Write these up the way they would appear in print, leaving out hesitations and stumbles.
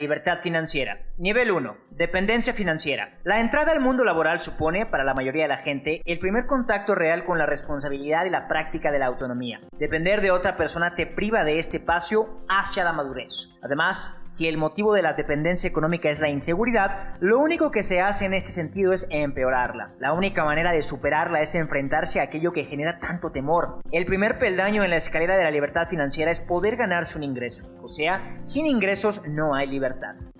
Libertad financiera. Nivel 1. Dependencia financiera. La entrada al mundo laboral supone, para la mayoría de la gente, el primer contacto real con la responsabilidad y la práctica de la autonomía. Depender de otra persona te priva de este paso hacia la madurez. Además, si el motivo de la dependencia económica es la inseguridad, lo único que se hace en este sentido es empeorarla. La única manera de superarla es enfrentarse a aquello que genera tanto temor. El primer peldaño en la escalera de la libertad financiera es poder ganarse un ingreso. O sea, sin ingresos no hay libertad.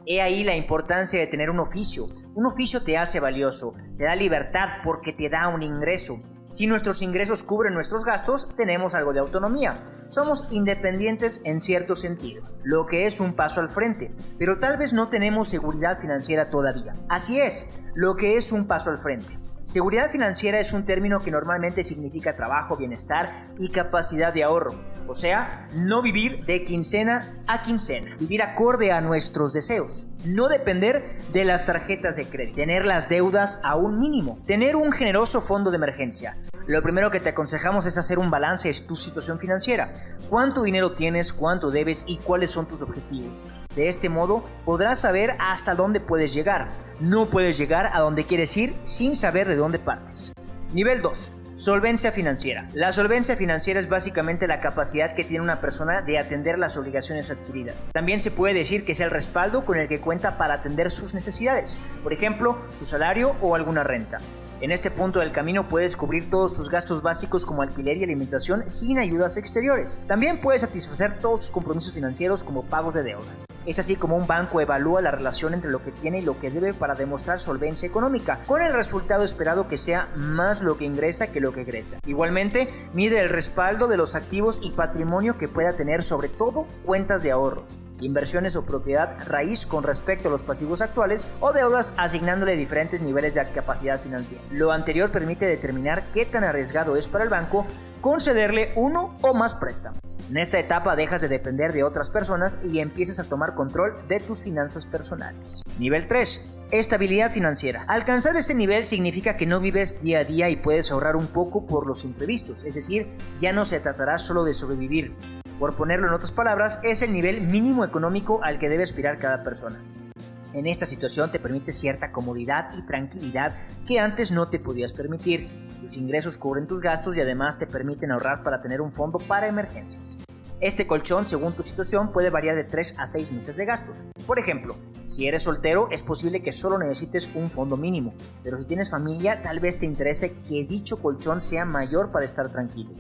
He ahí la importancia de tener un oficio. Un oficio te hace valioso, te da libertad porque te da un ingreso. Si nuestros ingresos cubren nuestros gastos, tenemos algo de autonomía. Somos independientes en cierto sentido, lo que es un paso al frente, pero tal vez no tenemos seguridad financiera todavía. Así es, lo que es un paso al frente. Seguridad financiera es un término que normalmente significa trabajo, bienestar y capacidad de ahorro. O sea, no vivir de quincena a quincena. Vivir acorde a nuestros deseos. No depender de las tarjetas de crédito. Tener las deudas a un mínimo. Tener un generoso fondo de emergencia. Lo primero que te aconsejamos es hacer un balance de tu situación financiera. ¿Cuánto dinero tienes, cuánto debes y cuáles son tus objetivos? De este modo podrás saber hasta dónde puedes llegar. No puedes llegar a donde quieres ir sin saber de dónde partes. Nivel 2. Solvencia financiera. La solvencia financiera es básicamente la capacidad que tiene una persona de atender las obligaciones adquiridas. También se puede decir que es el respaldo con el que cuenta para atender sus necesidades, por ejemplo, su salario o alguna renta. En este punto del camino puedes cubrir todos tus gastos básicos como alquiler y alimentación sin ayudas exteriores. También puedes satisfacer todos tus compromisos financieros como pagos de deudas. Es así como un banco evalúa la relación entre lo que tiene y lo que debe para demostrar solvencia económica, con el resultado esperado que sea más lo que ingresa que lo que egresa. Igualmente, mide el respaldo de los activos y patrimonio que pueda tener, sobre todo cuentas de ahorros, inversiones o propiedad raíz con respecto a los pasivos actuales o deudas, asignándole diferentes niveles de capacidad financiera. Lo anterior permite determinar qué tan arriesgado es para el banco concederle uno o más préstamos. En esta etapa dejas de depender de otras personas y empiezas a tomar control de tus finanzas personales. Nivel 3. Estabilidad financiera. Alcanzar este nivel significa que no vives día a día y puedes ahorrar un poco por los imprevistos, es decir, ya no se tratará solo de sobrevivir. Por ponerlo en otras palabras, es el nivel mínimo económico al que debe aspirar cada persona. En esta situación te permite cierta comodidad y tranquilidad que antes no te podías permitir. Tus ingresos cubren tus gastos y además te permiten ahorrar para tener un fondo para emergencias. Este colchón, según tu situación, puede variar de 3 a 6 meses de gastos. Por ejemplo, si eres soltero, es posible que solo necesites un fondo mínimo, pero si tienes familia, tal vez te interese que dicho colchón sea mayor para estar tranquilo.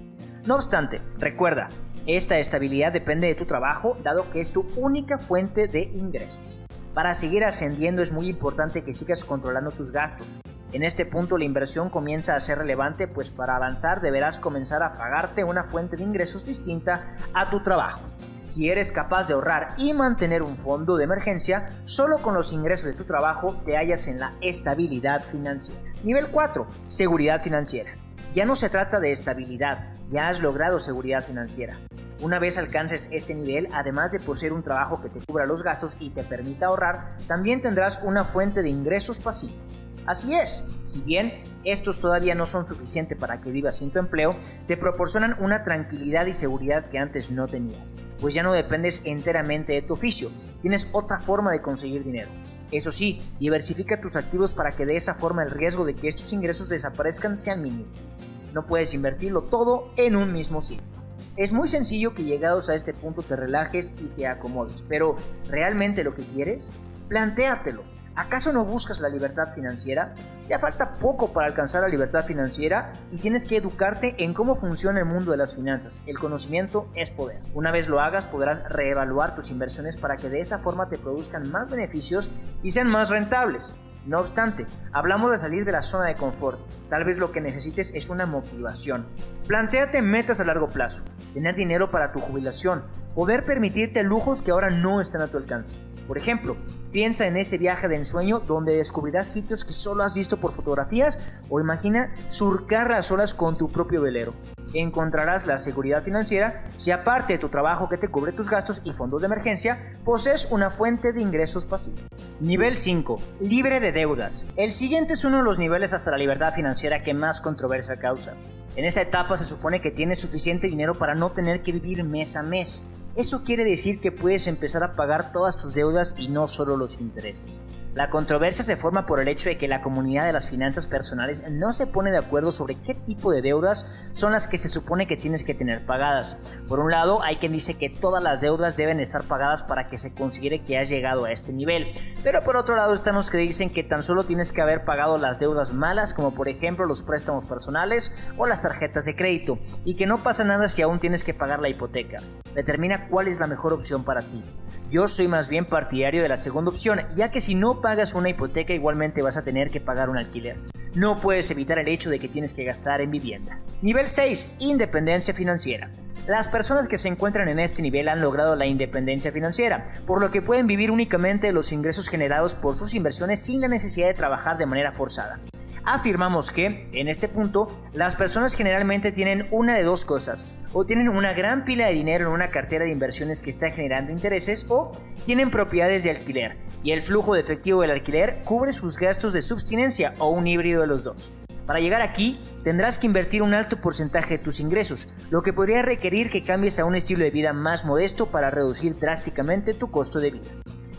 No obstante, recuerda, esta estabilidad depende de tu trabajo, dado que es tu única fuente de ingresos. Para seguir ascendiendo es muy importante que sigas controlando tus gastos. En este punto la inversión comienza a ser relevante, pues para avanzar deberás comenzar a pagarte una fuente de ingresos distinta a tu trabajo. Si eres capaz de ahorrar y mantener un fondo de emergencia, solo con los ingresos de tu trabajo te hallas en la estabilidad financiera. Nivel 4. Seguridad financiera. Ya no se trata de estabilidad, ya has logrado seguridad financiera. Una vez alcances este nivel, además de poseer un trabajo que te cubra los gastos y te permita ahorrar, también tendrás una fuente de ingresos pasivos. Así es, si bien estos todavía no son suficientes para que vivas sin tu empleo, te proporcionan una tranquilidad y seguridad que antes no tenías, pues ya no dependes enteramente de tu oficio, tienes otra forma de conseguir dinero. Eso sí, diversifica tus activos para que de esa forma el riesgo de que estos ingresos desaparezcan sean mínimos. No puedes invertirlo todo en un mismo sitio. Es muy sencillo que llegados a este punto te relajes y te acomodes, pero ¿realmente lo que quieres? Plantéatelo. ¿Acaso no buscas la libertad financiera? Ya falta poco para alcanzar la libertad financiera y tienes que educarte en cómo funciona el mundo de las finanzas. El conocimiento es poder. Una vez lo hagas, podrás reevaluar tus inversiones para que de esa forma te produzcan más beneficios y sean más rentables. No obstante, hablamos de salir de la zona de confort. Tal vez lo que necesites es una motivación. Plantéate metas a largo plazo, tener dinero para tu jubilación, poder permitirte lujos que ahora no están a tu alcance. Por ejemplo, piensa en ese viaje de ensueño donde descubrirás sitios que solo has visto por fotografías, o imagina surcar las olas con tu propio velero. Encontrarás la seguridad financiera si, aparte de tu trabajo que te cubre tus gastos y fondos de emergencia, posees una fuente de ingresos pasivos. Nivel 5. Libre de deudas. El siguiente es uno de los niveles hasta la libertad financiera que más controversia causa. En esta etapa se supone que tienes suficiente dinero para no tener que vivir mes a mes. Eso quiere decir que puedes empezar a pagar todas tus deudas y no solo los intereses. La controversia se forma por el hecho de que la comunidad de las finanzas personales no se pone de acuerdo sobre qué tipo de deudas son las que se supone que tienes que tener pagadas. Por un lado, hay quien dice que todas las deudas deben estar pagadas para que se considere que has llegado a este nivel, pero por otro lado están los que dicen que tan solo tienes que haber pagado las deudas malas, como por ejemplo los préstamos personales o las tarjetas de crédito, y que no pasa nada si aún tienes que pagar la hipoteca. Determina cuál es la mejor opción para ti. Yo soy más bien partidario de la segunda opción, ya que si no pagas una hipoteca igualmente vas a tener que pagar un alquiler. No puedes evitar el hecho de que tienes que gastar en vivienda. Nivel 6. Independencia financiera. Las personas que se encuentran en este nivel han logrado la independencia financiera, por lo que pueden vivir únicamente de los ingresos generados por sus inversiones sin la necesidad de trabajar de manera forzada. Afirmamos que, en este punto, las personas generalmente tienen una de dos cosas: o tienen una gran pila de dinero en una cartera de inversiones que está generando intereses, o tienen propiedades de alquiler, y el flujo de efectivo del alquiler cubre sus gastos de subsistencia, o un híbrido de los dos. Para llegar aquí, tendrás que invertir un alto porcentaje de tus ingresos, lo que podría requerir que cambies a un estilo de vida más modesto para reducir drásticamente tu costo de vida.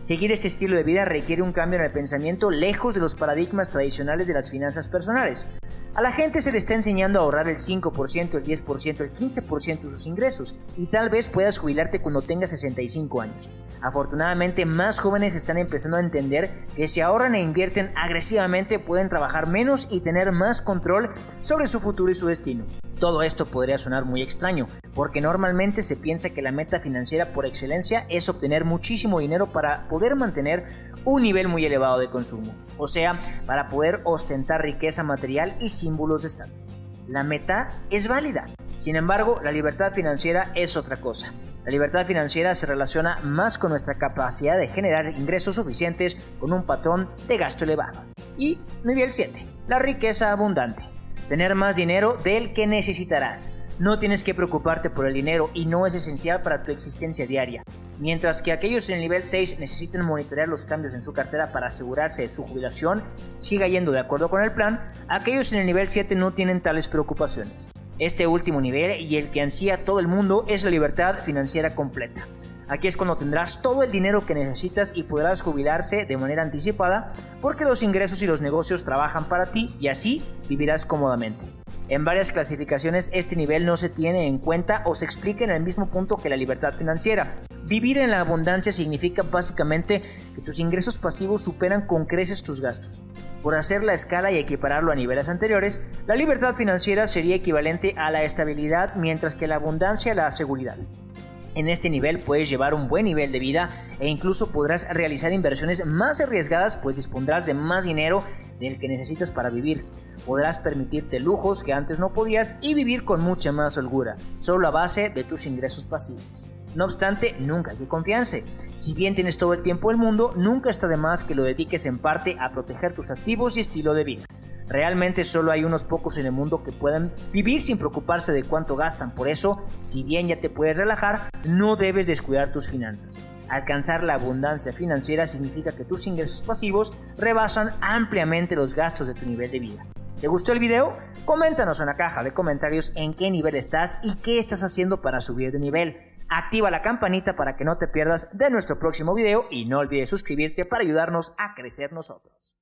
Seguir este estilo de vida requiere un cambio en el pensamiento lejos de los paradigmas tradicionales de las finanzas personales. A la gente se le está enseñando a ahorrar el 5%, el 10%, el 15% de sus ingresos, y tal vez puedas jubilarte cuando tengas 65 años. Afortunadamente, más jóvenes están empezando a entender que si ahorran e invierten agresivamente pueden trabajar menos y tener más control sobre su futuro y su destino. Todo esto podría sonar muy extraño, porque normalmente se piensa que la meta financiera por excelencia es obtener muchísimo dinero para poder mantener un nivel muy elevado de consumo, o sea, para poder ostentar riqueza material y símbolos de estatus. La meta es válida. Sin embargo, la libertad financiera es otra cosa. La libertad financiera se relaciona más con nuestra capacidad de generar ingresos suficientes con un patrón de gasto elevado. Y nivel 7. La riqueza abundante. Tener más dinero del que necesitarás. No tienes que preocuparte por el dinero y no es esencial para tu existencia diaria. Mientras que aquellos en el nivel 6 necesitan monitorear los cambios en su cartera para asegurarse de su jubilación siga yendo de acuerdo con el plan, aquellos en el nivel 7 no tienen tales preocupaciones. Este último nivel, y el que ansía todo el mundo, es la libertad financiera completa. Aquí es cuando tendrás todo el dinero que necesitas y podrás jubilarse de manera anticipada porque los ingresos y los negocios trabajan para ti y así vivirás cómodamente. En varias clasificaciones este nivel no se tiene en cuenta o se explica en el mismo punto que la libertad financiera. Vivir en la abundancia significa básicamente que tus ingresos pasivos superan con creces tus gastos. Por hacer la escala y equipararlo a niveles anteriores, la libertad financiera sería equivalente a la estabilidad, mientras que la abundancia a la seguridad. En este nivel puedes llevar un buen nivel de vida e incluso podrás realizar inversiones más arriesgadas, pues dispondrás de más dinero del que necesitas para vivir. Podrás permitirte lujos que antes no podías y vivir con mucha más holgura, solo a base de tus ingresos pasivos. No obstante, nunca hay que confiarse. Si bien tienes todo el tiempo del mundo, nunca está de más que lo dediques en parte a proteger tus activos y estilo de vida. Realmente solo hay unos pocos en el mundo que pueden vivir sin preocuparse de cuánto gastan. Por eso, si bien ya te puedes relajar, no debes descuidar tus finanzas. Alcanzar la abundancia financiera significa que tus ingresos pasivos rebasan ampliamente los gastos de tu nivel de vida. ¿Te gustó el video? Coméntanos en la caja de comentarios en qué nivel estás y qué estás haciendo para subir de nivel. Activa la campanita para que no te pierdas de nuestro próximo video y no olvides suscribirte para ayudarnos a crecer nosotros.